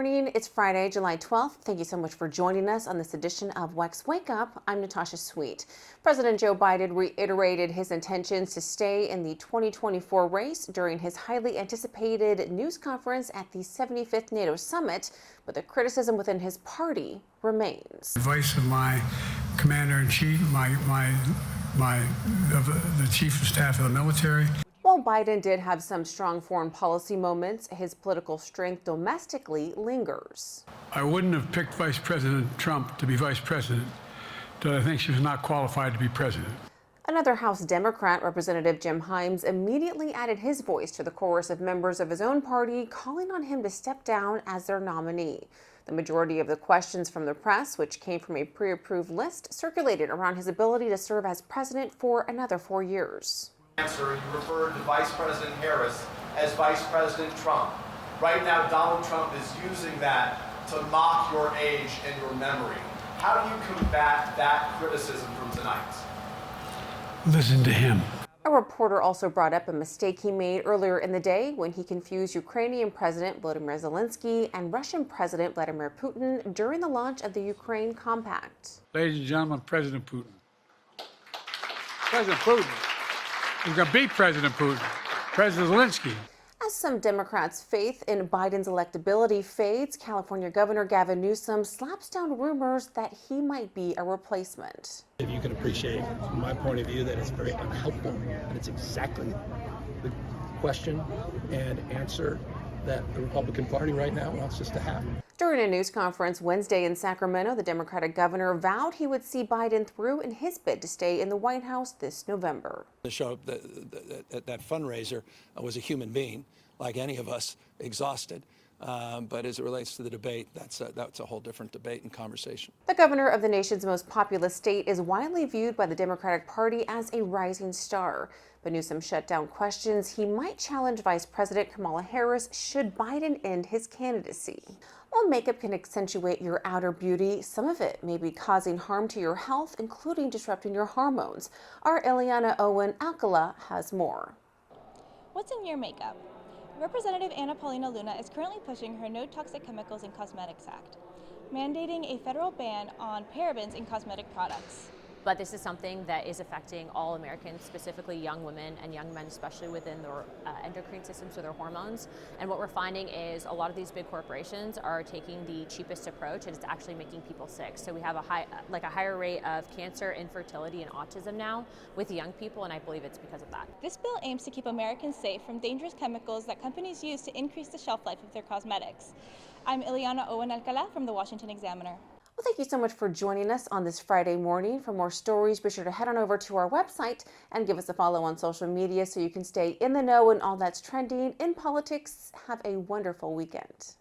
morning. It's Friday, July 12th. Thank you so much for joining us on this edition of WEX Wakeup. I'm Natasha Sweet. President Joe Biden reiterated his intentions to stay in the 2024 race during his highly anticipated news conference at the 75th NATO summit, but the criticism within his party remains. The voice of my commander-in-chief, the chief of staff of the military. While Biden did have some strong foreign policy moments, his political strength domestically lingers. I wouldn't have picked Vice President Trump to be vice president, but I think she was not qualified to be president. Another House Democrat, Representative Jim Himes, immediately added his voice to the chorus of members of his own party, calling on him to step down as their nominee. The majority of the questions from the press, which came from a pre-approved list, circulated around his ability to serve as president for another 4 years. Answer, you referred to Vice President Harris as Vice President Trump. Right now, Donald Trump is using that to mock your age and your memory. How do you combat that criticism from tonight? Listen to him. A reporter also brought up a mistake he made earlier in the day when he confused Ukrainian President Volodymyr Zelensky and Russian President Vladimir Putin during the launch of the Ukraine Compact. Ladies and gentlemen, President Putin. President Putin. We're going to beat President Putin. President Zelensky. As some Democrats' faith in Biden's electability fades, California Governor Gavin Newsom slaps down rumors that he might be a replacement. If you can appreciate, from my point of view, that it's very unhelpful, and it's exactly the question and answer that the Republican Party right now wants us to have. During a news conference Wednesday in Sacramento, the Democratic governor vowed he would see Biden through in his bid to stay in the White House this November. To show up that fundraiser was a human being, like any of us, exhausted. But as it relates to the debate, that's a whole different debate and conversation. The governor of the nation's most populous state is widely viewed by the Democratic Party as a rising star. But Newsom shut down questions he might challenge Vice President Kamala Harris should Biden end his candidacy. While makeup can accentuate your outer beauty, some of it may be causing harm to your health, including disrupting your hormones. Our Ileana Owen Alcala has more. What's in your makeup? Representative Paulina Luna is currently pushing her No Toxic Chemicals in Cosmetics Act, mandating a federal ban on parabens in cosmetic products. But this is something that is affecting all Americans, specifically young women and young men, especially within their endocrine systems or their hormones. And what we're finding is a lot of these big corporations are taking the cheapest approach, and it's actually making people sick. So we have a higher rate of cancer, infertility, and autism now with young people, and I believe it's because of that. This bill aims to keep Americans safe from dangerous chemicals that companies use to increase the shelf life of their cosmetics. I'm Ileana Owen Alcala from the Washington Examiner. Well, thank you so much for joining us on this Friday morning. For more stories, be sure to head on over to our website and give us a follow on social media so you can stay in the know and all that's trending in politics. Have a wonderful weekend.